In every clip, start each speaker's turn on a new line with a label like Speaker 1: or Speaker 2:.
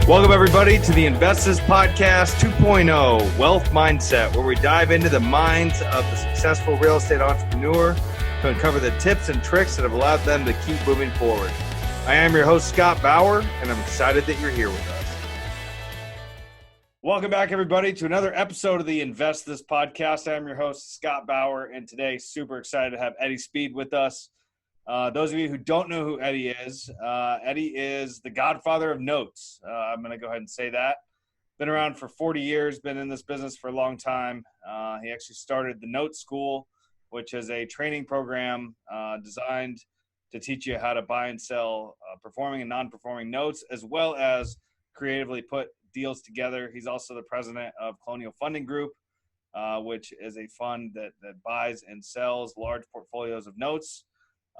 Speaker 1: Welcome, everybody, to the Investors Podcast 2.0 Wealth Mindset, where we dive into the minds of the successful real estate entrepreneur to uncover the tips and tricks that have allowed them to keep moving forward. I am your host, Scott Bauer, and I'm excited that you're here with us. Welcome back, everybody, to another episode of the Investors Podcast. I am your host, Scott Bauer, and today, super excited to have Eddie Speed with us. Those of you who don't know who Eddie is the Godfather of notes. I'm going to go ahead and say that. Been around for 40 years, been in this business for a long time. He actually started the Note School, which is a training program designed to teach you how to buy and sell performing and non-performing notes, as well as creatively put deals together. He's also the president of Colonial Funding Group, which is a fund that buys and sells large portfolios of notes.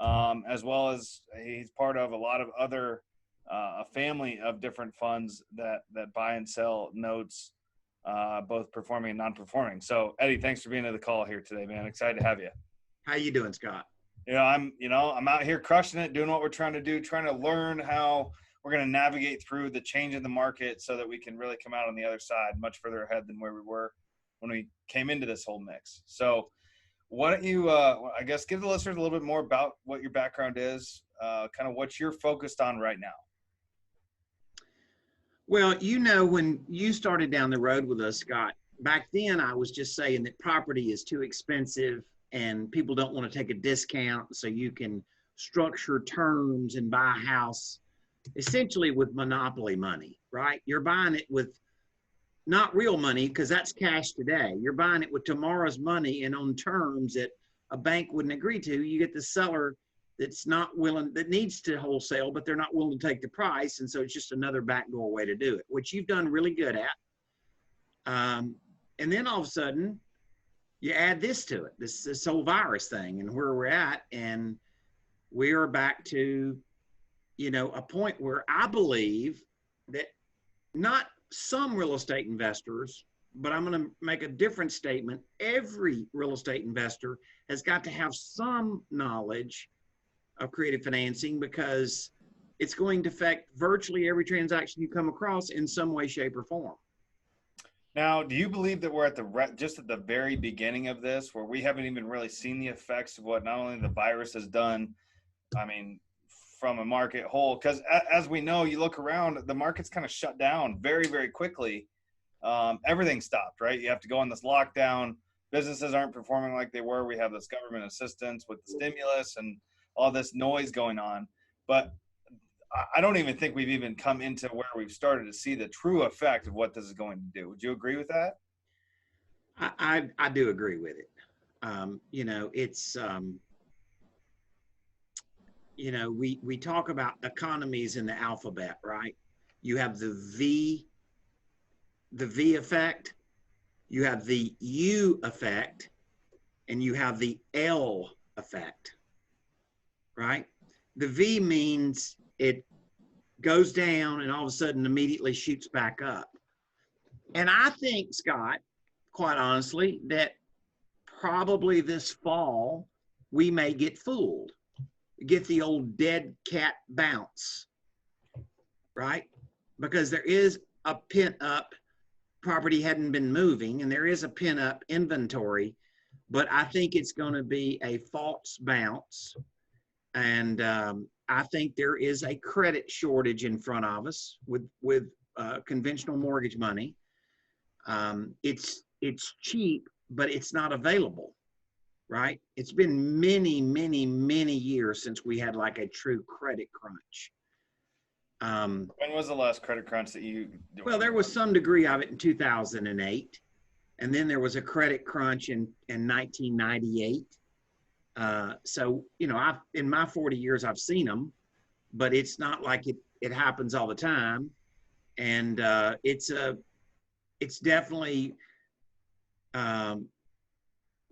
Speaker 1: As well as he's part of a lot of other, a family of different funds that buy and sell notes, both performing and non-performing. So Eddie, thanks for being on the call here today, man. Excited to have you.
Speaker 2: How you doing, Scott?
Speaker 1: I'm out here crushing it, doing what we're trying to do, trying to learn how we're going to navigate through the change in the market so that we can really come out on the other side much further ahead than where we were when we came into this whole mix. So why don't you, I guess, give the listeners a little bit more about what your background is, kind of what you're focused on right now.
Speaker 2: Well, when you started down the road with us, Scott, back then I was just saying that property is too expensive and people don't want to take a discount, so you can structure terms and buy a house essentially with monopoly money, right? You're buying it with not real money, because that's cash today. You're buying it with tomorrow's money and on terms that a bank wouldn't agree to. You get the seller that's not willing, that needs to wholesale, but they're not willing to take the price. And so it's just another backdoor way to do it, which you've done really good at. And then all of a sudden you add this to it, this whole virus thing and where we're at. And we are back to, a point where I believe that not some real estate investors, but I'm going to make a different statement. Every real estate investor has got to have some knowledge of creative financing, because it's going to affect virtually every transaction you come across in some way, shape, or form.
Speaker 1: Now, do you believe that we're at just at the very beginning of this, where we haven't even really seen the effects of what not only the virus has done, from a market whole? Because as we know, you look around, the market's kind of shut down very, very quickly. Everything stopped, right? You have to go on this lockdown. Businesses aren't performing like they were. We have this government assistance with the stimulus and all this noise going on. But I don't even think we've even come into where we've started to see the true effect of what this is going to do. Would you agree with that?
Speaker 2: I do agree with it. We talk about economies in the alphabet, right? You have the V effect, you have the U effect, and you have the L effect, right? The V means it goes down and all of a sudden immediately shoots back up. And I think, Scott, quite honestly, that probably this fall we may get fooled. Get the old dead cat bounce, right? Because there is a pent up property hadn't been moving, and there is a pent up inventory, but I think it's going to be a false bounce. And I think there is a credit shortage in front of us with conventional mortgage money. It's cheap, but it's not available. Right? It's been many, many, many years since we had like a true credit crunch.
Speaker 1: When was the last credit crunch that you?
Speaker 2: Well, there was some degree of it in 2008. And then there was a credit crunch in 1998. So, in my 40 years, I've seen them, but it's not like it happens all the time. And it's definitely,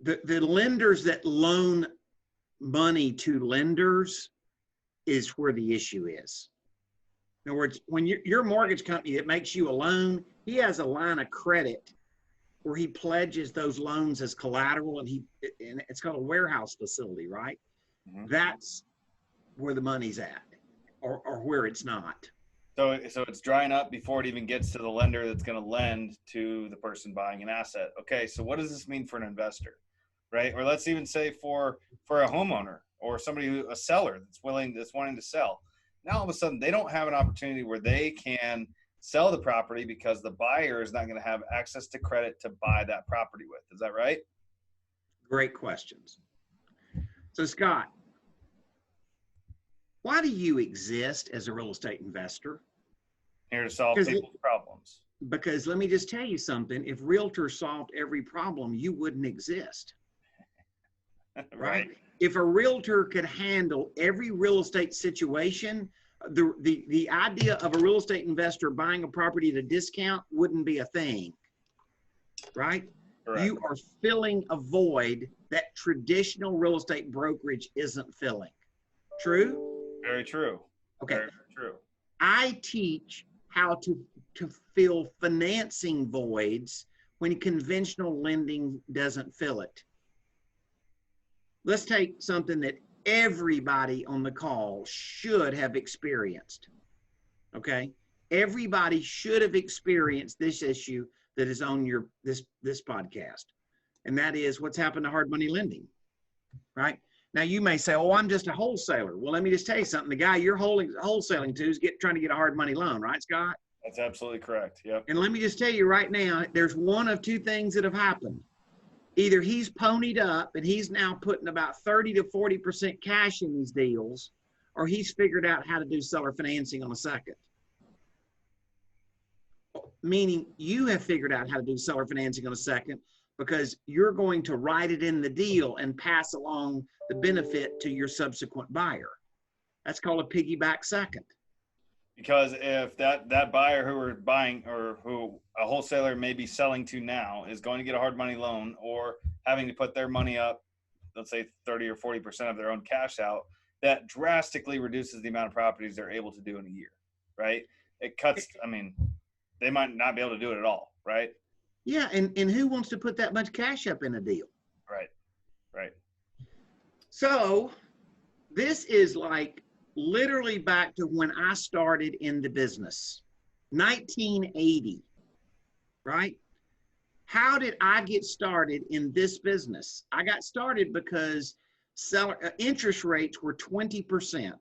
Speaker 2: the lenders that loan money to lenders is where the issue is. In other words, when your mortgage company that makes you a loan, he has a line of credit where he pledges those loans as collateral, and it's called a warehouse facility, right? Mm-hmm. That's where the money's at, or where it's not.
Speaker 1: So it's drying up before it even gets to the lender that's going to lend to the person buying an asset. Okay, so what does this mean for an investor, right? Or let's even say for a homeowner or somebody a seller that's wanting to sell. Now all of a sudden they don't have an opportunity where they can sell the property because the buyer is not going to have access to credit to buy that property with. Is that right?
Speaker 2: Great questions. So Scott, why do you exist as a real estate investor?
Speaker 1: Here to solve people's problems.
Speaker 2: Because let me just tell you something. If realtors solved every problem, you wouldn't exist. Right? If a realtor could handle every real estate situation, the idea of a real estate investor buying a property at a discount wouldn't be a thing. Right? Correct. You are filling a void that traditional real estate brokerage isn't filling. True?
Speaker 1: Very true.
Speaker 2: Okay.
Speaker 1: Very true.
Speaker 2: I teach how to fill financing voids when conventional lending doesn't fill it. Let's take something that everybody on the call should have experienced. Okay? Everybody should have experienced this issue that is on this podcast. And that is what's happened to hard money lending. Right? Now you may say, "Oh, I'm just a wholesaler." Well, let me just tell you something. The guy you're wholesaling to is trying to get a hard money loan, right, Scott?
Speaker 1: That's absolutely correct. Yep.
Speaker 2: And let me just tell you right now, there's one of two things that have happened. Either he's ponied up and he's now putting about 30 to 40% cash in these deals, or he's figured out how to do seller financing on a second. Meaning you have figured out how to do seller financing on a second because you're going to write it in the deal and pass along the benefit to your subsequent buyer. That's called a piggyback second.
Speaker 1: Because if that buyer who we're buying or who a wholesaler may be selling to now is going to get a hard money loan or having to put their money up, let's say 30 or 40% of their own cash out, that drastically reduces the amount of properties they're able to do in a year, right? It cuts, I mean, they might not be able to do it at all, right?
Speaker 2: Yeah, and who wants to put that much cash up in a deal?
Speaker 1: Right.
Speaker 2: So this is like literally back to when I started in the business, 1980, right? How did I get started in this business? I got started because interest rates were 20%.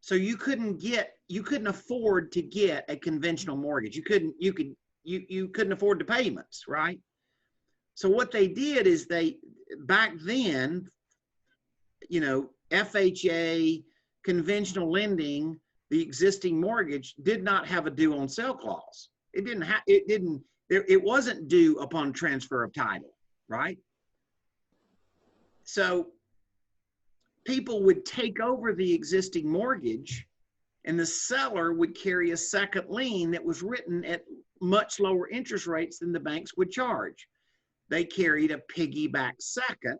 Speaker 2: So you couldn't afford to get a conventional mortgage. You couldn't afford the payments, right? So what they did is back then, FHA, conventional lending, the existing mortgage did not have a due on sale clause. It wasn't due upon transfer of title, right? So people would take over the existing mortgage and the seller would carry a second lien that was written at much lower interest rates than the banks would charge. They carried a piggyback second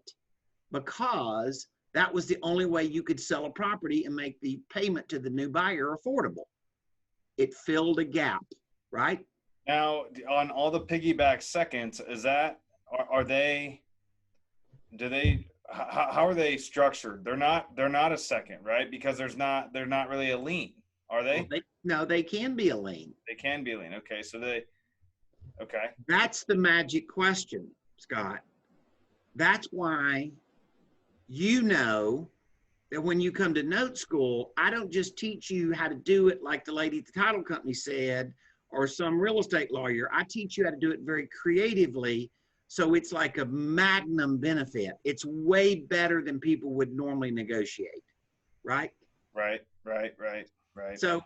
Speaker 2: because that was the only way you could sell a property and make the payment to the new buyer affordable. It filled a gap, right?
Speaker 1: Now, on all the piggyback seconds, how are they structured? They're not a second, right? Because they're not really a lien, are they?
Speaker 2: Well, no, they can be a lien.
Speaker 1: They can be a lien. Okay, okay.
Speaker 2: That's the magic question, Scott. That's why that when you come to note school, I don't just teach you how to do it like the lady at the title company said, or some real estate lawyer. I teach you how to do it very creatively. So it's like a magnum benefit. It's way better than people would normally negotiate, right?
Speaker 1: Right.
Speaker 2: So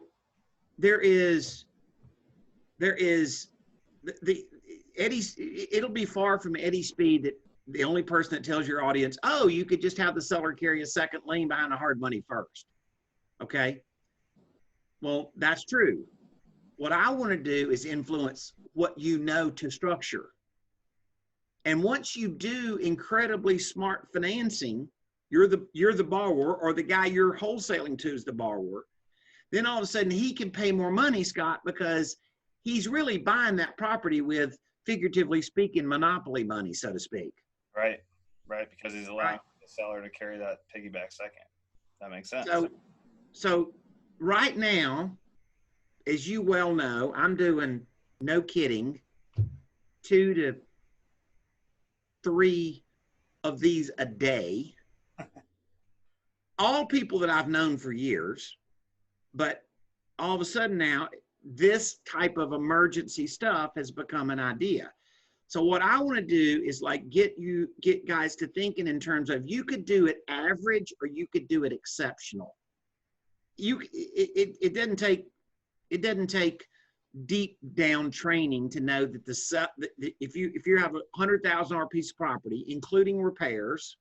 Speaker 2: it'll be far from Eddie Speed that the only person that tells your audience, "Oh, you could just have the seller carry a second lien behind the hard money first." Okay. Well, that's true. What I want to do is influence what you know to structure. And once you do incredibly smart financing, you're the borrower, or the guy you're wholesaling to is the borrower. Then all of a sudden he can pay more money, Scott, because he's really buying that property with, figuratively speaking, monopoly money, so to speak.
Speaker 1: Right, because he's allowing the seller to carry that piggyback second. That makes sense.
Speaker 2: So right now, as you well know, I'm doing, no kidding, 2 to 3 of these a day. All people that I've known for years, but all of a sudden now, this type of emergency stuff has become an idea. So what I want to do is like get guys to thinking in terms of, you could do it average or you could do it exceptional. It doesn't take deep down training to know that if you have $100,000 piece of property, including repairs,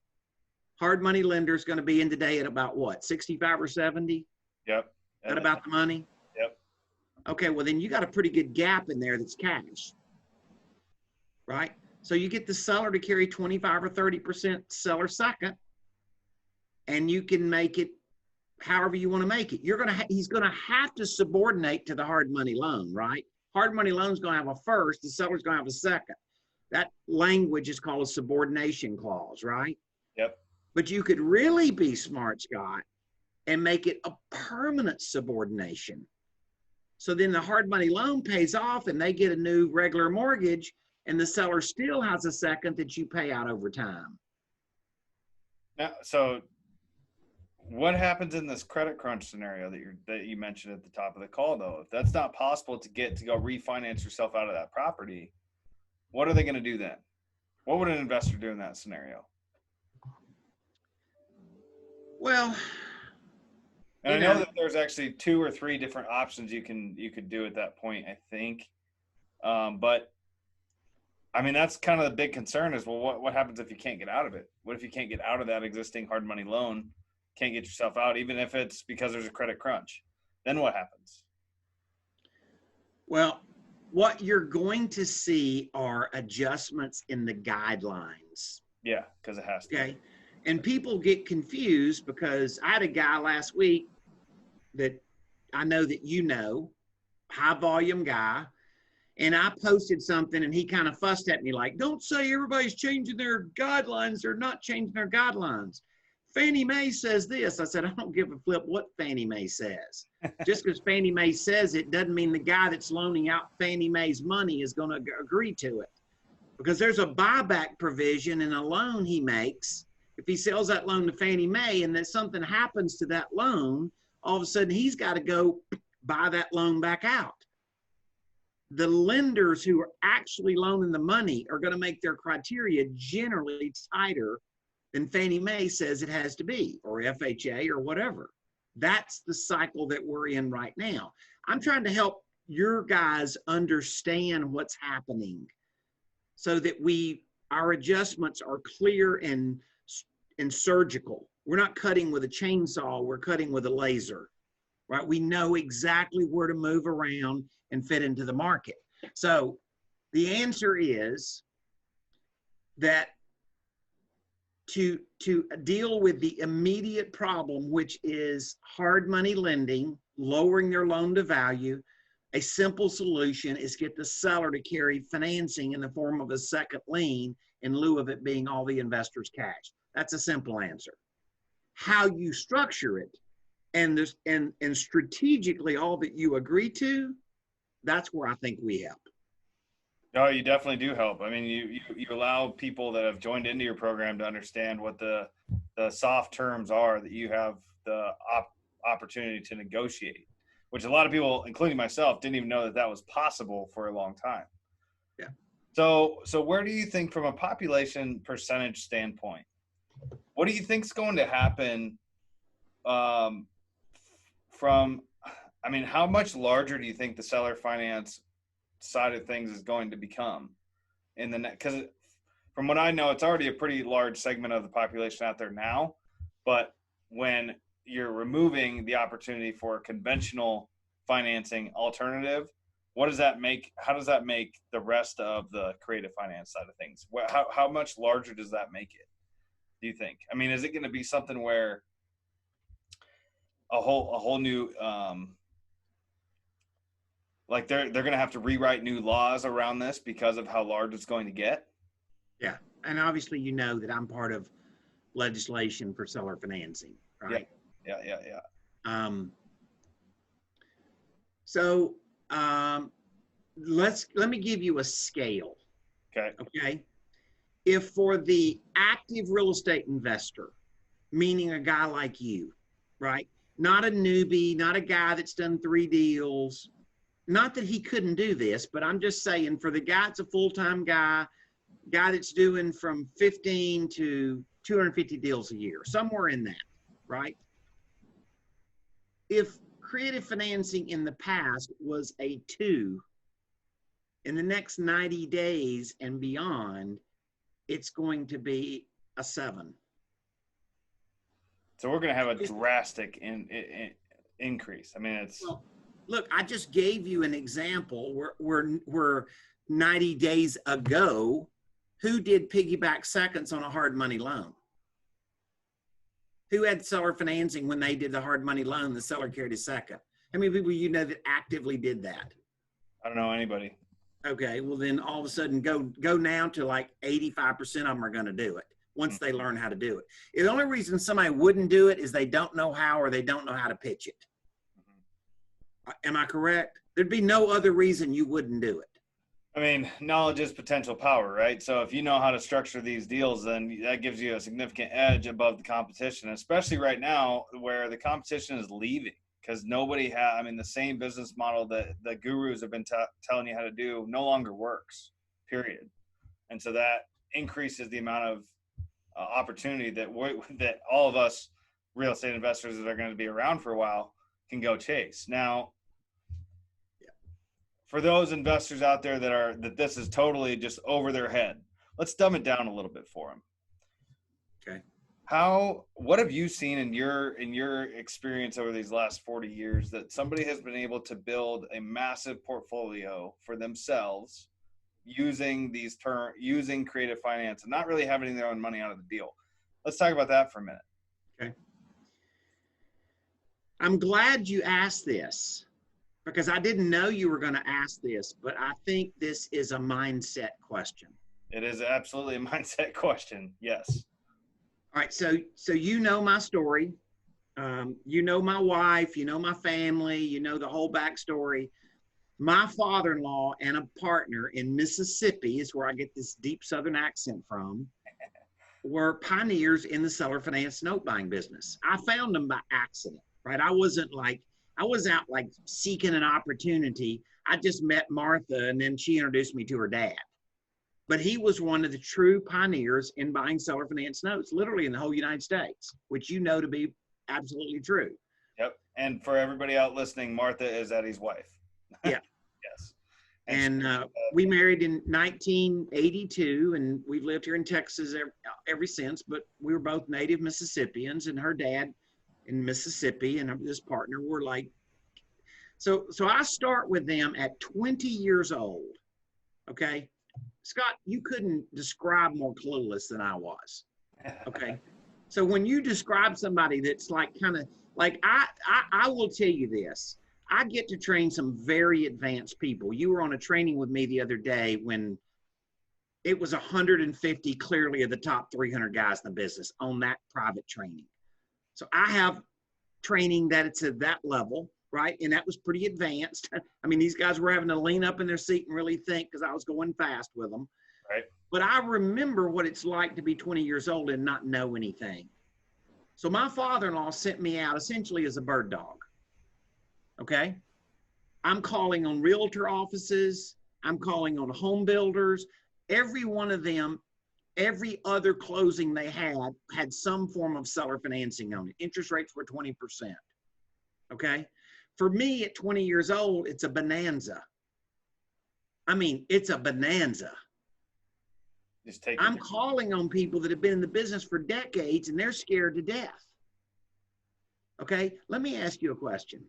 Speaker 2: hard money lender is going to be in today at about what, 65 or 70?
Speaker 1: Yep.
Speaker 2: That about the money?
Speaker 1: Yep.
Speaker 2: Okay, well then you got a pretty good gap in there that's cash, right? So you get the seller to carry 25 or 30% seller second, and you can make it however you want to make it. He's going to have to subordinate to the hard money loan, right? Hard money loan is going to have a first, the seller's going to have a second. That language is called a subordination clause, right?
Speaker 1: Yep.
Speaker 2: But you could really be smart, Scott, and make it a permanent subordination. So then the hard money loan pays off and they get a new regular mortgage, and the seller still has a second that you pay out over time.
Speaker 1: Now, so what happens in this credit crunch scenario that you mentioned at the top of the call, though? If that's not possible to go refinance yourself out of that property, what are they going to do then? What would an investor do in that scenario?
Speaker 2: Well,
Speaker 1: and I know that there's actually 2 or 3 different options you could do at that point, I think. But I mean, that's kind of the big concern is, well, what happens if you can't get out of it? What if you can't get out of that existing hard money loan, can't get yourself out, even if it's because there's a credit crunch? Then what happens?
Speaker 2: Well, what you're going to see are adjustments in the guidelines.
Speaker 1: Yeah, because it has to.
Speaker 2: Okay. And people get confused because I had a guy last week that I know that you know, high volume guy, and I posted something and he kind of fussed at me like, don't say everybody's changing their guidelines. They're not changing their guidelines. Fannie Mae says this. I said, I don't give a flip what Fannie Mae says. Just because Fannie Mae says it doesn't mean the guy that's loaning out Fannie Mae's money is going to agree to it. Because there's a buyback provision in a loan he makes. If he sells that loan to Fannie Mae and then something happens to that loan, all of a sudden he's got to go buy that loan back out. The lenders who are actually loaning the money are going to make their criteria generally tighter than Fannie Mae says it has to be, or FHA or whatever. That's the cycle that we're in right now. I'm trying to help your guys understand what's happening so that our adjustments are clear and surgical. We're not cutting with a chainsaw, we're cutting with a laser, right? We know exactly where to move around and fit into the market. So the answer is that to deal with the immediate problem, which is hard money lending, lowering their loan to value, a simple solution is get the seller to carry financing in the form of a second lien in lieu of it being all the investor's cash. That's a simple answer. How you structure it and strategically all that you agree to, that's where I think we help.
Speaker 1: No, you definitely do help. I mean, you allow people that have joined into your program to understand what the soft terms are that you have the opportunity to negotiate, which a lot of people, including myself, didn't even know that was possible for a long time.
Speaker 2: Yeah. So
Speaker 1: where do you think, from a population percentage standpoint, what do you think is going to happen how much larger do you think the seller finance side of things is going to become in the next? Because from what I know, it's already a pretty large segment of the population out there now, but when you're removing the opportunity for a conventional financing alternative, what does that make? How does that make the rest of the creative finance side of things? How much larger does that make it, do you think? I mean, is it going to be something where a whole new like they're going to have to rewrite new laws around this because of how large it's going to get?
Speaker 2: Yeah. And obviously, you know that I'm part of legislation for seller financing, right?
Speaker 1: Yeah.
Speaker 2: So let me give you a scale.
Speaker 1: Okay.
Speaker 2: Okay. If for the active real estate investor, meaning a guy like you, right? Not a newbie, not a guy that's done 3 deals. Not that he couldn't do this, but I'm just saying for the guy that's a full-time guy that's doing from 15 to 250 deals a year, somewhere in that, right? If creative financing in the past was a 2, in the next 90 days and beyond, it's going to be a 7.
Speaker 1: So we're going to have a drastic increase. I mean, it's
Speaker 2: well, look, I just gave you an example where 90 days ago, who did piggyback seconds on a hard money loan? Who had seller financing when they did the hard money loan? The seller carried a second. How many people you know that actively did that?
Speaker 1: I don't know anybody.
Speaker 2: Okay, well then all of a sudden go now to like 85% of them are going to do it once they learn how to do it. The only reason somebody wouldn't do it is they don't know how or they don't know how to pitch it. Am I correct? There'd be no other reason you wouldn't do it.
Speaker 1: I mean, knowledge is potential power, right? So if you know how to structure these deals, then that gives you a significant edge above the competition, especially right now where the competition is leaving because nobody has, I mean, the same business model that the gurus have been telling you how to do no longer works, period. And so that increases the amount of opportunity that all of us real estate investors that are going to be around for a while can go chase. Now, for those investors out there that this is totally just over their head, let's dumb it down a little bit for them.
Speaker 2: Okay.
Speaker 1: What have you seen in your experience over these last 40 years that somebody has been able to build a massive portfolio for themselves using using creative finance and not really having their own money out of the deal? Let's talk about that for a minute.
Speaker 2: Okay. I'm glad you asked this because I didn't know you were going to ask this, but I think this is a mindset question.
Speaker 1: It is absolutely a mindset question. Yes.
Speaker 2: All right. So you know my story. You know my wife, you know my family, you know the whole backstory. My father-in-law and a partner in Mississippi is where I get this deep Southern accent from, were pioneers in the seller finance note buying business. I found them by accident, right? I was out like seeking an opportunity. I just met Martha and then she introduced me to her dad. But he was one of the true pioneers in buying seller finance notes, literally in the whole United States, which you know to be absolutely true.
Speaker 1: Yep. And for everybody out listening, Martha is Eddie's wife.
Speaker 2: Yeah.
Speaker 1: Yes.
Speaker 2: And we married in 1982, and we've lived here in Texas ever since. But we were both native Mississippians, and her dad in Mississippi, and this partner were like. So I start with them at 20 years old. Okay, Scott, you couldn't describe more clueless than I was. Okay, so when you describe somebody that's like kind of like I will tell you this. I get to train some very advanced people. You were on a training with me the other day when it was 150 clearly of the top 300 guys in the business on that private training. So I have training that it's at that level, right? And that was pretty advanced. I mean, these guys were having to lean up in their seat and really think because I was going fast with them.
Speaker 1: Right.
Speaker 2: But I remember what it's like to be 20 years old and not know anything. So my father-in-law sent me out essentially as a bird dog. Okay. I'm calling on realtor offices. I'm calling on home builders. Every one of them, every other closing they had some form of seller financing on it. Interest rates were 20%. Okay. For me at 20 years old, it's a bonanza. I mean, it's a bonanza. I'm calling on people that have been in the business for decades and they're scared to death. Okay. Let me ask you a question.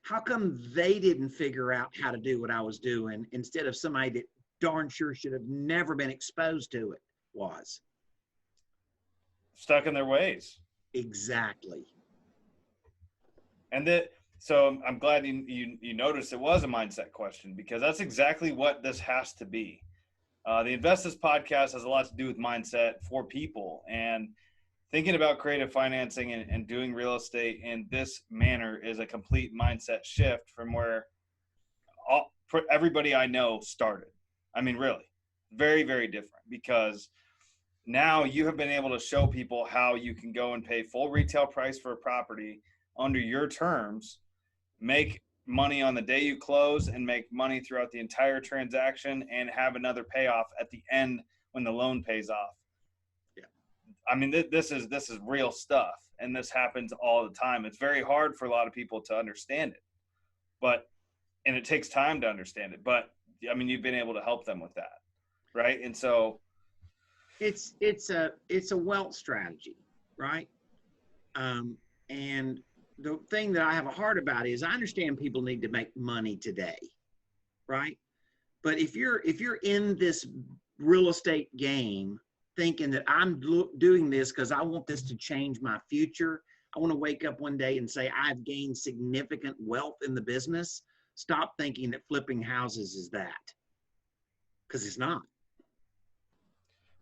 Speaker 2: How come they didn't figure out how to do what I was doing instead of somebody that darn sure should have never been exposed to it was?
Speaker 1: Stuck in their ways.
Speaker 2: Exactly.
Speaker 1: And so I'm glad you noticed it was a mindset question because that's exactly what this has to be. The Invest This podcast has a lot to do with mindset for people. And thinking about creative financing and doing real estate in this manner is a complete mindset shift from where everybody I know started. I mean, really, very, very different, because now you have been able to show people how you can go and pay full retail price for a property under your terms, make money on the day you close, and make money throughout the entire transaction, and have another payoff at the end when the loan pays off.
Speaker 2: Yeah.
Speaker 1: I mean, this is real stuff, and this happens all the time. It's very hard for a lot of people to understand it, and it takes time to understand it. But I mean, you've been able to help them with that, right? And so
Speaker 2: it's a wealth strategy, right? And the thing that I have a heart about is I understand people need to make money today, right? But if you're in this real estate game thinking that I'm doing this because I want this to change my future, I want to wake up one day and say I've gained significant wealth in the business, stop thinking that flipping houses is that, because it's not.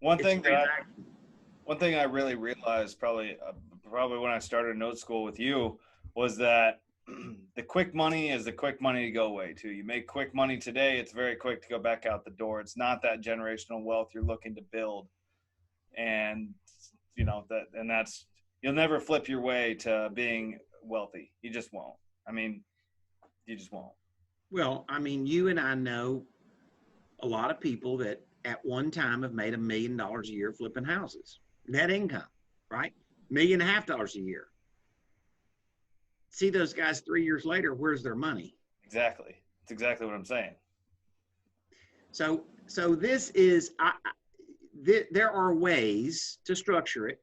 Speaker 1: One thing I really realized probably when I started note school with you was that the quick money is the quick money to go away too. You make quick money today, it's very quick to go back out the door. It's not that generational wealth you're looking to build. And that's, you'll never flip your way to being wealthy. You just won't. I mean, you just won't.
Speaker 2: Well, I mean, you and I know a lot of people that at one time have made $1 million a year flipping houses, net income, right? $1.5 million a year. See those guys 3 years later, where's their money?
Speaker 1: Exactly. That's exactly what I'm saying.
Speaker 2: So this is, there are ways to structure it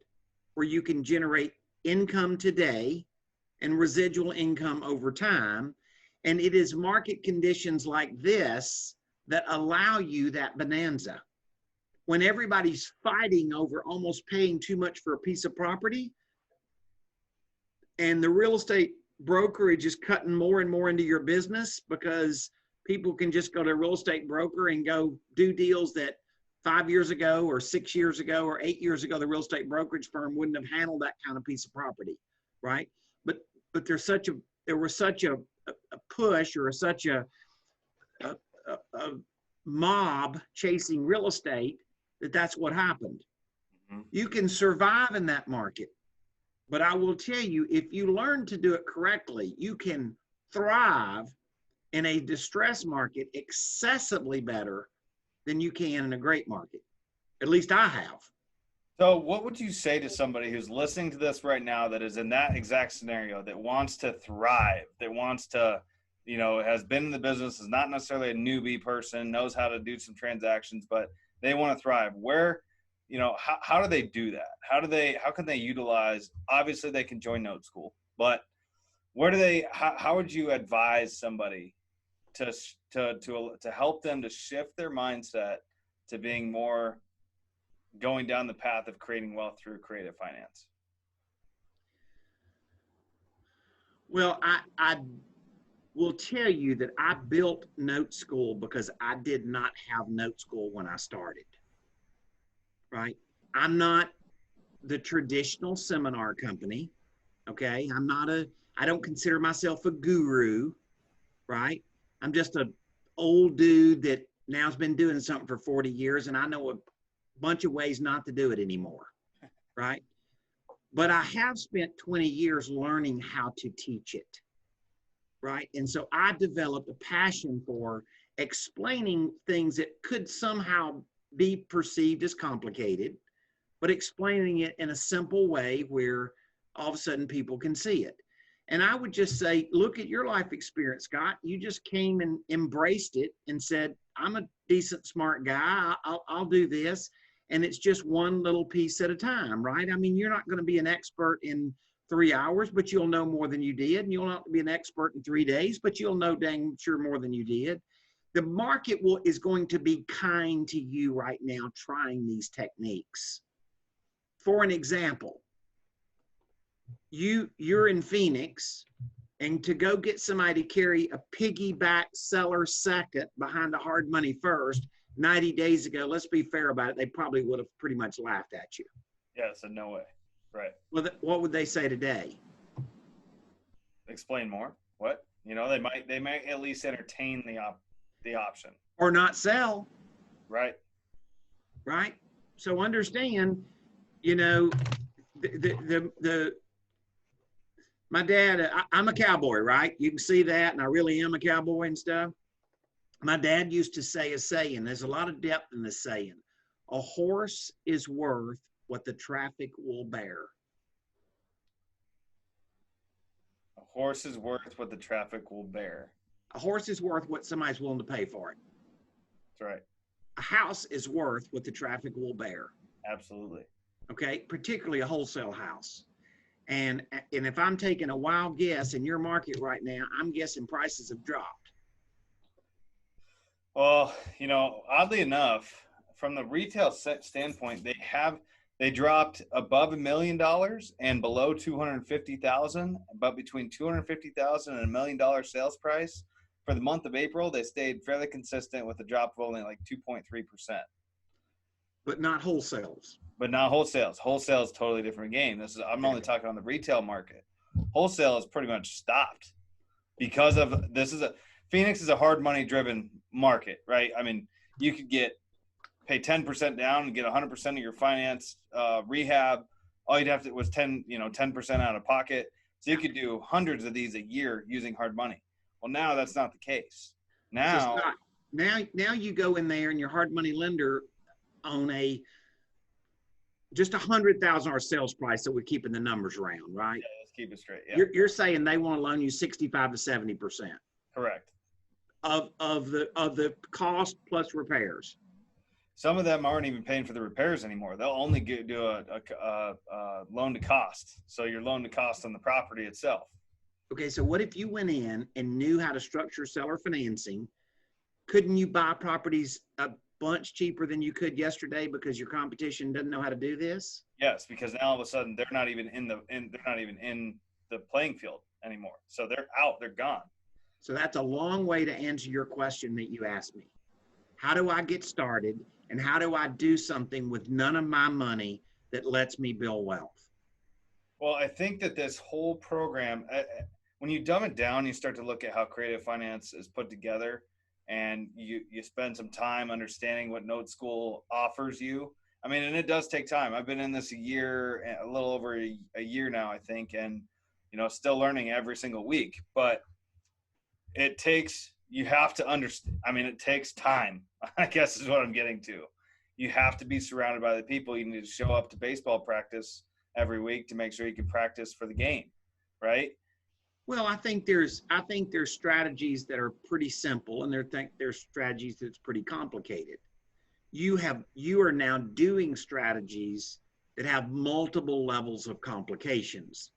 Speaker 2: where you can generate income today and residual income over time. And it is market conditions like this that allow you that bonanza. When everybody's fighting over almost paying too much for a piece of property, and the real estate brokerage is cutting more and more into your business because people can just go to a real estate broker and go do deals that 5 years ago or 6 years ago or 8 years ago, the real estate brokerage firm wouldn't have handled that kind of piece of property, right? But there was such a push or such a mob chasing real estate that's what happened. Mm-hmm. You can survive in that market, but I will tell you, if you learn to do it correctly, you can thrive in a distressed market excessively better than you can in a great market. At least I have.
Speaker 1: So what would you say to somebody who's listening to this right now that is in that exact scenario, that wants to thrive, that wants to, has been in the business, is not necessarily a newbie person, knows how to do some transactions, but they want to thrive? Where, how do they do that? How can they utilize, obviously they can join note school, but how would you advise somebody to help them to shift their mindset to being more going down the path of creating wealth through creative finance?
Speaker 2: Well, I will tell you that I built note school because I did not have note school when I started, right? I'm not the traditional seminar company, okay? I don't consider myself a guru, right? I'm just an old dude that now has been doing something for 40 years and I know a bunch of ways not to do it anymore, right? But I have spent 20 years learning how to teach it, right? And so I developed a passion for explaining things that could somehow be perceived as complicated, but explaining it in a simple way where all of a sudden people can see it. And I would just say, look at your life experience, Scott. You just came and embraced it and said, I'm a decent, smart guy. I'll do this. And it's just one little piece at a time, right? I mean, you're not going to be an expert in 3 hours, but you'll know more than you did. And you'll not be an expert in 3 days, but you'll know dang sure more than you did. The market is going to be kind to you right now trying these techniques. For an example, you're in Phoenix, and to go get somebody to carry a piggyback seller second behind the hard money first 90 days ago, let's be fair about it, they probably would have pretty much laughed at you.
Speaker 1: Yeah, so no way. Right.
Speaker 2: Well, what would they say today?
Speaker 1: Explain more. What? They might at least entertain the option.
Speaker 2: Or not sell,
Speaker 1: Right.
Speaker 2: right? So understand, you know, the my dad, I'm a cowboy, right? You can see that, and I really am a cowboy and stuff. My dad used to say a saying, there's a lot of depth in this saying. A horse is worth what the traffic will bear.
Speaker 1: A horse is worth what the traffic will bear.
Speaker 2: A horse is worth what somebody's willing to pay for it.
Speaker 1: That's right.
Speaker 2: A house is worth what the traffic will bear.
Speaker 1: Absolutely.
Speaker 2: Okay, particularly a wholesale house. And if I'm taking a wild guess in your market right now, I'm guessing prices have dropped.
Speaker 1: Well, oddly enough, from the retail standpoint, they dropped above $1 million and below 250,000, but between 250,000 and $1 million sales price for the month of April, they stayed fairly consistent with a drop of only like 2.3%.
Speaker 2: But not wholesales.
Speaker 1: But not wholesales. Wholesale is a totally different game. I'm only talking on the retail market. Wholesale is pretty much stopped because of Phoenix is a hard money driven market, right? I mean, you could pay 10% down and get 100% of your finance rehab. All you'd have to was 10% out of pocket. So you could do hundreds of these a year using hard money. Well, now that's not the case. Now
Speaker 2: you go in there and your hard money lender on just $100,000 sales price, so we're keeping the numbers round, right?
Speaker 1: Yeah, let's keep it straight. Yeah.
Speaker 2: You're saying they want to loan you 65 to 70%.
Speaker 1: Correct.
Speaker 2: Of the cost plus repairs.
Speaker 1: Some of them aren't even paying for the repairs anymore. They'll only do a loan to cost. So your loan to cost on the property itself.
Speaker 2: Okay, so what if you went in and knew how to structure seller financing? Couldn't you buy properties a bunch cheaper than you could yesterday because your competition doesn't know how to do this?
Speaker 1: Yes, because now all of a sudden they're not even in the playing field anymore. So they're out, they're gone.
Speaker 2: So that's a long way to answer your question that you asked me. How do I get started, and how do I do something with none of my money that lets me build wealth?
Speaker 1: Well, I think that this whole program, when you dumb it down, you start to look at how creative finance is put together, and you spend some time understanding what Note School offers you. I mean, and it does take time. I've been in this a little over a year now, I think, and still learning every single week. But you have to understand. I mean, it takes time, I guess is what I'm getting to. You have to be surrounded by the people. You need to show up to baseball practice every week to make sure you can practice for the game, right?
Speaker 2: Well, I think there's strategies that are pretty simple, and there's strategies that's pretty complicated. You are now doing strategies that have multiple levels of complications.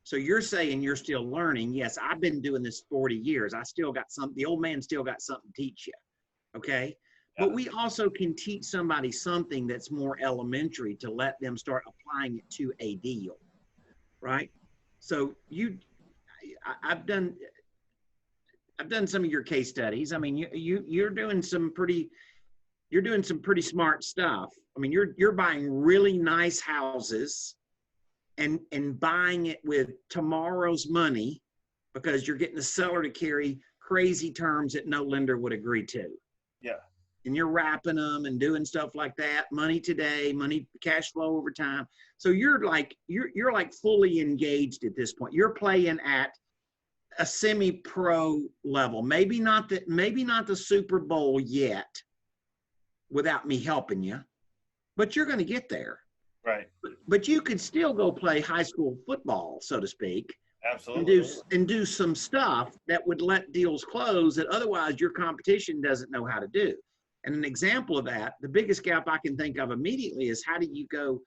Speaker 2: So you're saying you're still learning. Yes, I've been doing this 40 years. The old man still got something to teach you. Okay. Yeah. But we also can teach somebody something that's more elementary to let them start applying it to a deal. Right. So I've done some of your case studies. I mean, you're doing some pretty smart stuff. I mean, you're buying really nice houses and buying it with tomorrow's money because you're getting the seller to carry crazy terms that no lender would agree to.
Speaker 1: Yeah.
Speaker 2: And you're wrapping them and doing stuff like that. Money today, money, cash flow over time. So you're like fully engaged at this point. You're playing at a semi-pro level. Maybe not the Super Bowl yet without me helping you, but you're going to get there.
Speaker 1: Right.
Speaker 2: But you could still go play high school football, so to speak.
Speaker 1: Absolutely.
Speaker 2: And do some stuff that would let deals close that otherwise your competition doesn't know how to do. And an example of that, the biggest gap I can think of immediately is how do you go,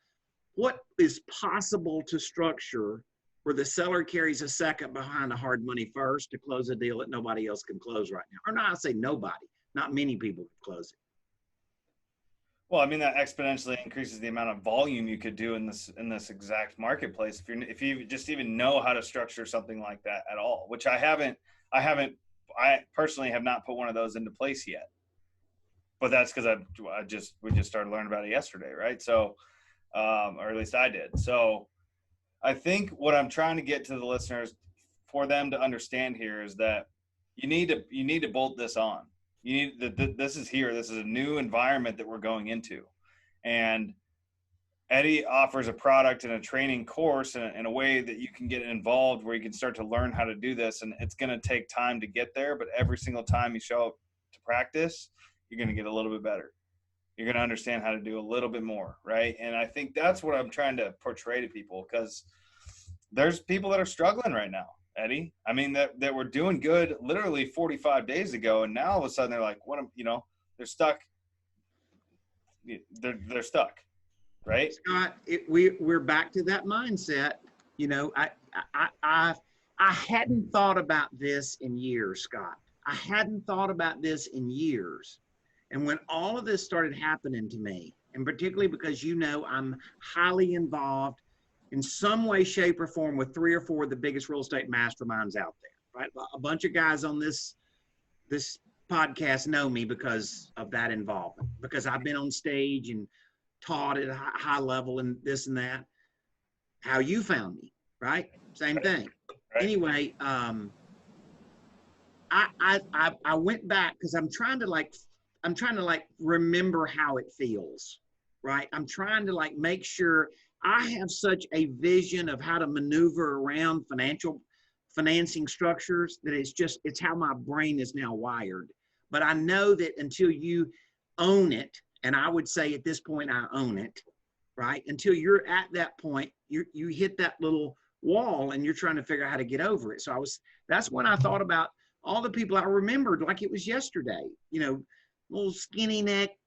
Speaker 2: what is possible to structure where the seller carries a second behind the hard money first to close a deal that nobody else can close right now? Or not, I say nobody, not many people can close it.
Speaker 1: Well, I mean, that exponentially increases the amount of volume you could do in this exact marketplace. If you just even know how to structure something like that at all, which I personally have not put one of those into place yet. But that's because we just started learning about it yesterday, right? So, or at least I did. So, I think what I'm trying to get to the listeners for them to understand here is that you need to bolt this on. You need this is here. This is a new environment that we're going into, and Eddie offers a product and a training course in a way that you can get involved where you can start to learn how to do this. And it's going to take time to get there, but every single time you show up to practice, you're going to get a little bit better. You're going to understand how to do a little bit more, right? And I think that's what I'm trying to portray to people, because there's people that are struggling right now, Eddie. I mean, that were doing good literally 45 days ago, and now all of a sudden they're like, they're stuck. They're stuck. Right,
Speaker 2: Scott, we're back to that mindset. You know, I hadn't thought about this in years, Scott. I hadn't thought about this in years. And when all of this started happening to me, and particularly because, I'm highly involved in some way, shape, or form with 3 or 4 of the biggest real estate masterminds out there, right? A bunch of guys on this podcast know me because of that involvement, because I've been on stage and taught at a high level and this and that. How you found me, right? Same thing. Right. Anyway, I went back because I'm trying to remember how it feels, right? I'm trying to make sure I have such a vision of how to maneuver around financing structures that it's how my brain is now wired. But I know that until you own it, and I would say at this point, I own it, right? Until you're at that point, you hit that little wall and you're trying to figure out how to get over it. So that's when I thought about all the people I remembered like it was yesterday, little skinny neck,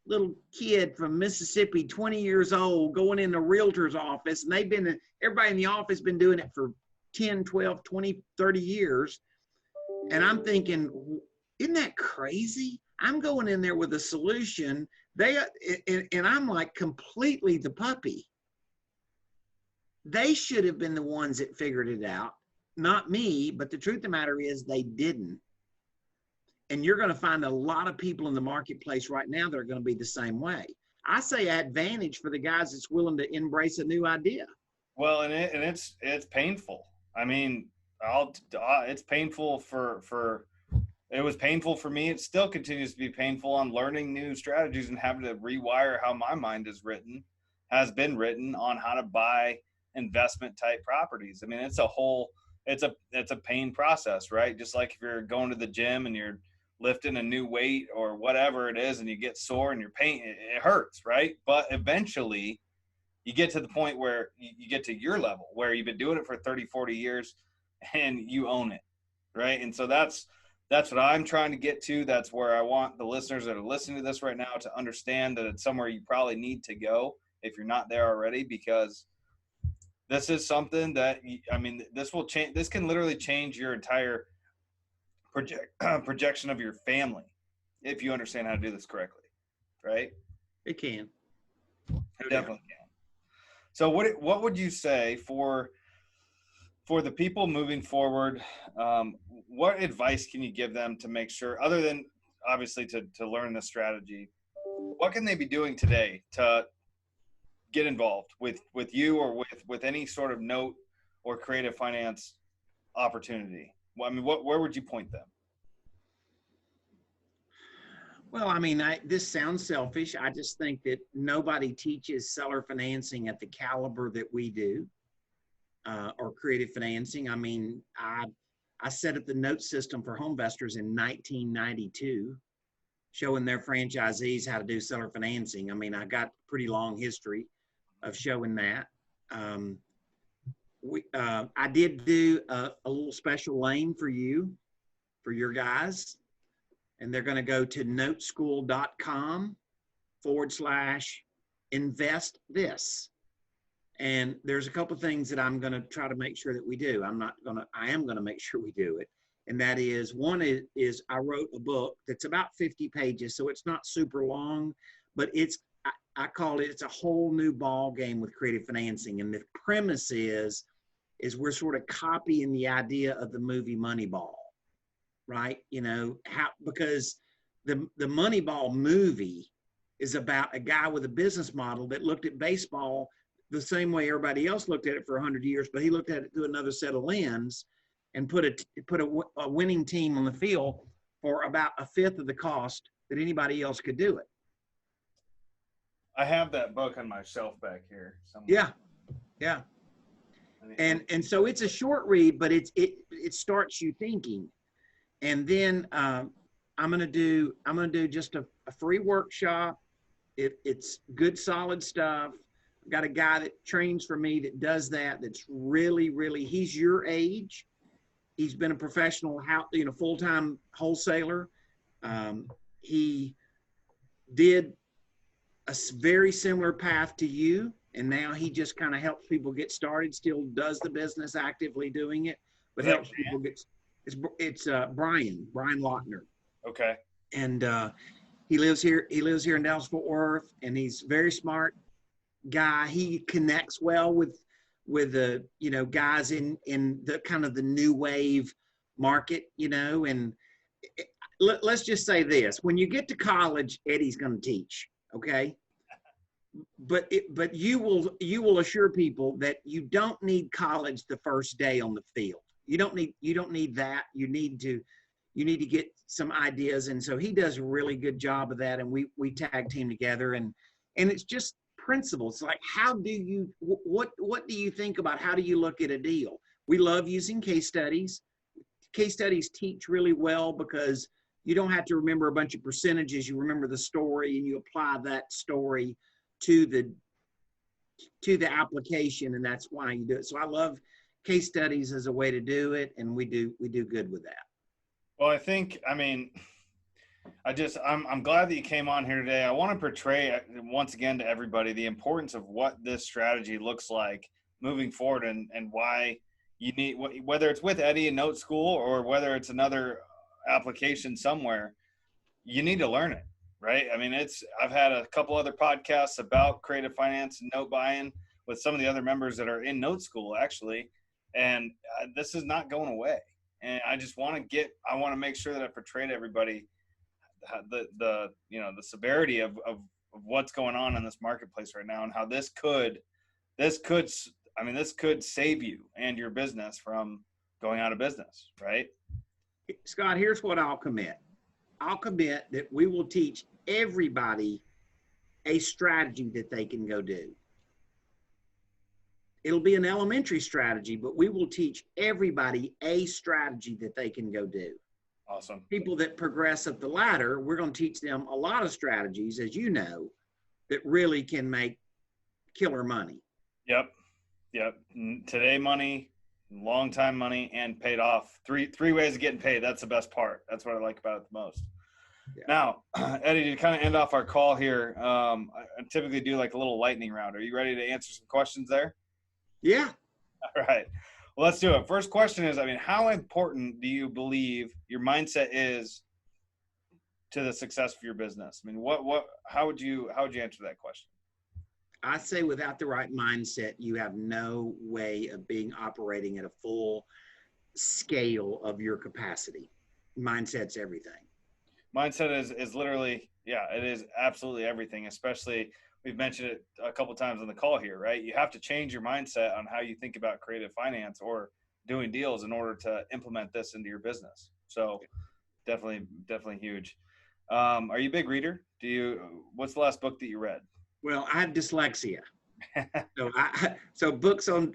Speaker 2: little kid from Mississippi, 20 years old, going in the realtor's office. And everybody in the office been doing it for 10, 12, 20, 30 years. And I'm thinking, isn't that crazy? I'm going in there with a solution. And I'm like completely the puppy. They should have been the ones that figured it out, not me. But the truth of the matter is they didn't. And you're going to find a lot of people in the marketplace right now that are going to be the same way. I say advantage for the guys that's willing to embrace a new idea.
Speaker 1: Well, and it's painful. I mean, it's painful it was painful for me. It still continues to be painful on learning new strategies and having to rewire how my mind has been written on how to buy investment type properties. I mean, it's a pain process, right? Just like if you're going to the gym and you're lifting a new weight or whatever it is and you get sore and your pain, it hurts, right? But eventually you get to the point where you get to your level where you've been doing it for 30, 40 years and you own it, right? And so that's what I'm trying to get to. That's where I want the listeners that are listening to this right now to understand that it's somewhere you probably need to go if you're not there already, because this is something that, this will change. This can literally change your entire projection of your family if you understand how to do this correctly, right?
Speaker 2: It can.
Speaker 1: It definitely can. So what would you say for the people moving forward? What advice can you give them to make sure, other than obviously to learn the strategy, what can they be doing today to get involved with you or with any sort of note or creative finance opportunity? Well, where would you point them?
Speaker 2: Well, this sounds selfish. I just think that nobody teaches seller financing at the caliber that we do, or creative financing. I set up the note system for Homevestors in 1992, showing their franchisees how to do seller financing. I got a pretty long history of showing that. I did do a little special lane for your guys, and they're going to go to noteschool.com/invest this. And there's a couple of things that I'm going to try to make sure that we do. I am going to make sure we do it. And that is, one is I wrote a book that's about 50 pages. So it's not super long, but I call it, it's a whole new ball game with creative financing. And the premise is we're sort of copying the idea of the movie Moneyball, right? Because the Moneyball movie is about a guy with a business model that looked at baseball the same way everybody else looked at it for 100 years, but he looked at it through another set of lens and put a winning team on the field for about a fifth of the cost that anybody else could do it.
Speaker 1: I have that book on my shelf back here somewhere.
Speaker 2: Yeah, yeah. And so it's a short read, but it starts you thinking. And then I'm gonna do just a free workshop. It's good, solid stuff. I've got a guy that trains for me that does that. That's really, really. He's your age. He's been a professional, full-time wholesaler. He did a very similar path to you, and now he just kind of helps people get started. Still does the business, actively doing it, but helps people get. It's Brian Lautner.
Speaker 1: Okay.
Speaker 2: And he lives here. He lives here in Dallas Fort Worth, and he's a very smart guy. He connects well with the guys in the kind of the new wave market, and let's just say this: when you get to college, Eddie's going to teach. Okay. But you will assure people that you don't need college the first day on the field. You don't need that. You need to get some ideas. And so he does a really good job of that. And we tag team together, and it's just principles. Like, what do you think about, how do you look at a deal? We love using case studies. Case studies teach really well because you don't have to remember a bunch of percentages. You remember the story, and you apply that story to the application, and that's why you do it. So I love case studies as a way to do it, and we do good with that.
Speaker 1: Well, I'm glad that you came on here today. I want to portray once again to everybody the importance of what this strategy looks like moving forward, and why you need, whether it's with Eddie in Note School or whether it's another application somewhere, you need to learn it, right? I've had a couple other podcasts about creative finance and note buying with some of the other members that are in Note School, actually, and this is not going away. And I just want to make sure that I portray to everybody the severity of what's going on in this marketplace right now, and how this could save you and your business from going out of business, right?
Speaker 2: Scott, here's what I'll commit. I'll commit that we will teach everybody a strategy that they can go do. It'll be an elementary strategy, but we will teach everybody a strategy that they can go do.
Speaker 1: Awesome.
Speaker 2: People that progress up the ladder, we're going to teach them a lot of strategies, as you know, that really can make killer money.
Speaker 1: Yep. Today money, long time money, and paid off. Three ways of getting paid. That's the best part. That's what I like about it the most. Yeah. Now, Eddie, to kind of end off our call here, I typically do like a little lightning round. Are you ready to answer some questions there?
Speaker 2: Yeah.
Speaker 1: All right. Well, let's do it. First question is, how important do you believe your mindset is to the success of your business? How would you answer that question?
Speaker 2: I say without the right mindset, you have no way of operating at a full scale of your capacity. Mindset's everything.
Speaker 1: Mindset is literally, it is absolutely everything, especially we've mentioned it a couple of times on the call here, right? You have to change your mindset on how you think about creative finance or doing deals in order to implement this into your business. So definitely huge. Are you a big reader? What's the last book that you read?
Speaker 2: Well, I have dyslexia. So books on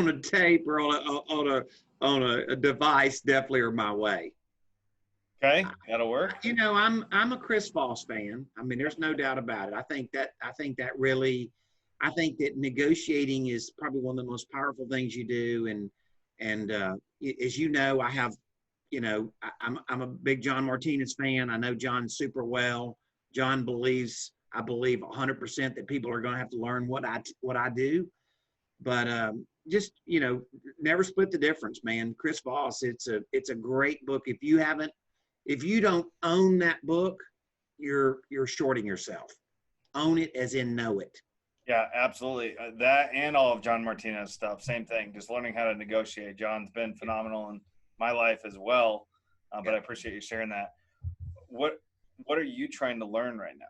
Speaker 2: a tape or on a device definitely are my way.
Speaker 1: Okay, that'll work.
Speaker 2: I'm a Chris Voss fan. There's no doubt about it. I think that negotiating is probably one of the most powerful things you do. And as you know, I'm a big John Martinez fan. I know John super well. John believes, I believe 100% that people are going to have to learn what I do, but just, never split the difference, man. Chris Voss, it's a great book. If you don't own that book, you're shorting yourself. Own it as in know it.
Speaker 1: Yeah, absolutely. That and all of John Martinez stuff, same thing. Just learning how to negotiate. John's been phenomenal in my life as well, but I appreciate you sharing that. What are you trying to learn right now?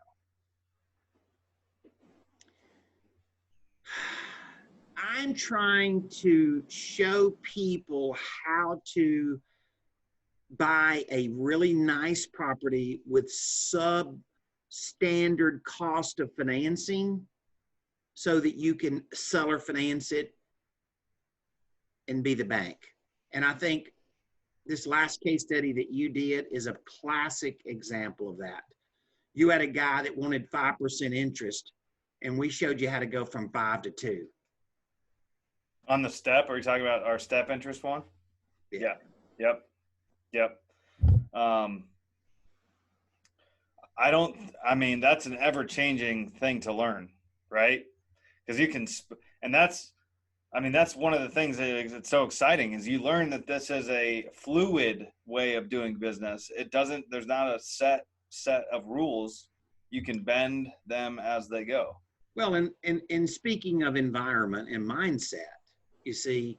Speaker 2: I'm trying to show people how to buy a really nice property with substandard cost of financing so that you can seller finance it and be the bank. And I think this last case study that you did is a classic example of that. You had a guy that wanted 5% interest, and we showed you how to go from 5 to 2.
Speaker 1: On the step, are you talking about our step interest one?
Speaker 2: Yeah.
Speaker 1: Yep. That's an ever-changing thing to learn, right? Because you can, and that's one of the things that's so exciting is you learn that this is a fluid way of doing business. There's not a set of rules. You can bend them as they go.
Speaker 2: Well, and speaking of environment and mindset, you see,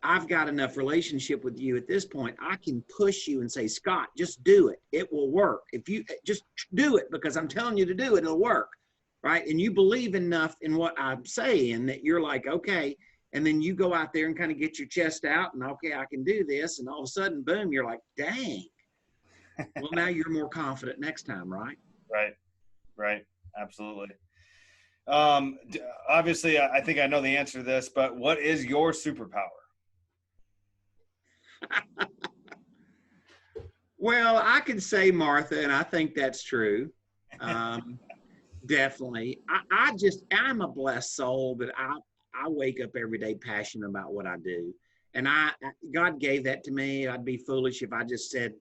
Speaker 2: I've got enough relationship with you at this point. I can push you and say, Scott, just do it. It will work. If you just do it, because I'm telling you to do it, it'll work. Right. And you believe enough in what I'm saying that you're like, okay. And then you go out there and kind of get your chest out and, okay, I can do this. And all of a sudden, boom, you're like, dang. Well, now you're more confident next time, right?
Speaker 1: Right. Absolutely. Obviously, I think I know the answer to this, but what is your superpower?
Speaker 2: Well, I can say Martha, and I think that's true. Definitely. I'm a blessed soul, but I wake up every day passionate about what I do. And God gave that to me. I'd be foolish if I just said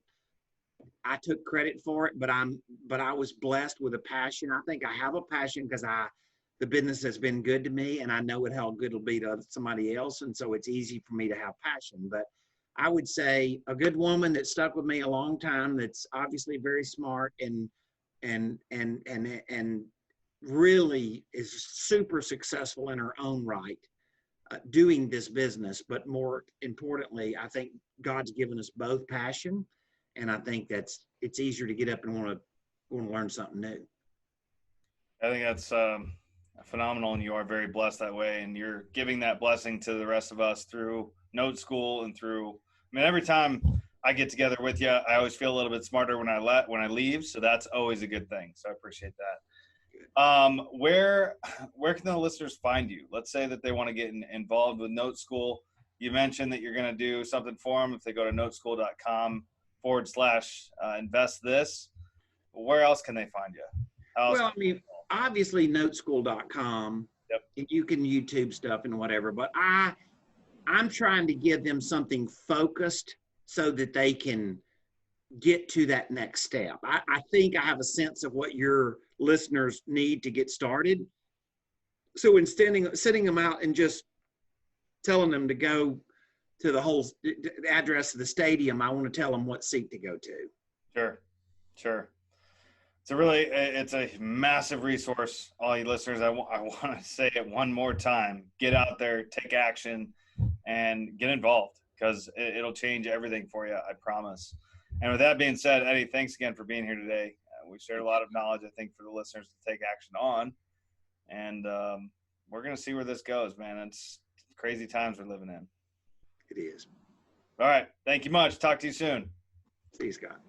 Speaker 2: I took credit for it, but I was blessed with a passion. I think I have a passion because the business has been good to me, and I know how good it'll be to somebody else. And so it's easy for me to have passion. But I would say a good woman that stuck with me a long time, that's obviously very smart and really is super successful in her own right, doing this business. But more importantly, I think God's given us both passion, and I think it's easier to get up and want to learn something new. I
Speaker 1: think that's phenomenal, and you are very blessed that way, and you're giving that blessing to the rest of us through Note School and through. Every time I get together with you, I always feel a little bit smarter when I leave, so that's always a good thing. So I appreciate that. Where can the listeners find you? Let's say that they want to get involved with Note School. You mentioned that you're going to do something for them if they go to noteschool.com/invest this. Where else can they find you?
Speaker 2: Obviously noteschool.com.
Speaker 1: Yep.
Speaker 2: And you can YouTube stuff and whatever, but I'm trying to give them something focused so that they can get to that next step. I think I have a sense of what your listeners need to get started. So instead sitting them out and just telling them to go to the address of the stadium, I want to tell them what seat to go to.
Speaker 1: Sure. It's a massive resource. All you listeners, I want to say it one more time. Get out there, take action, and get involved, because it'll change everything for you, I promise. And with that being said, Eddie, thanks again for being here today. We shared a lot of knowledge, I think, for the listeners to take action on. And we're going to see where this goes, man. It's crazy times we're living in.
Speaker 2: It is.
Speaker 1: All right. Thank you much. Talk to you soon.
Speaker 2: See you, Scott.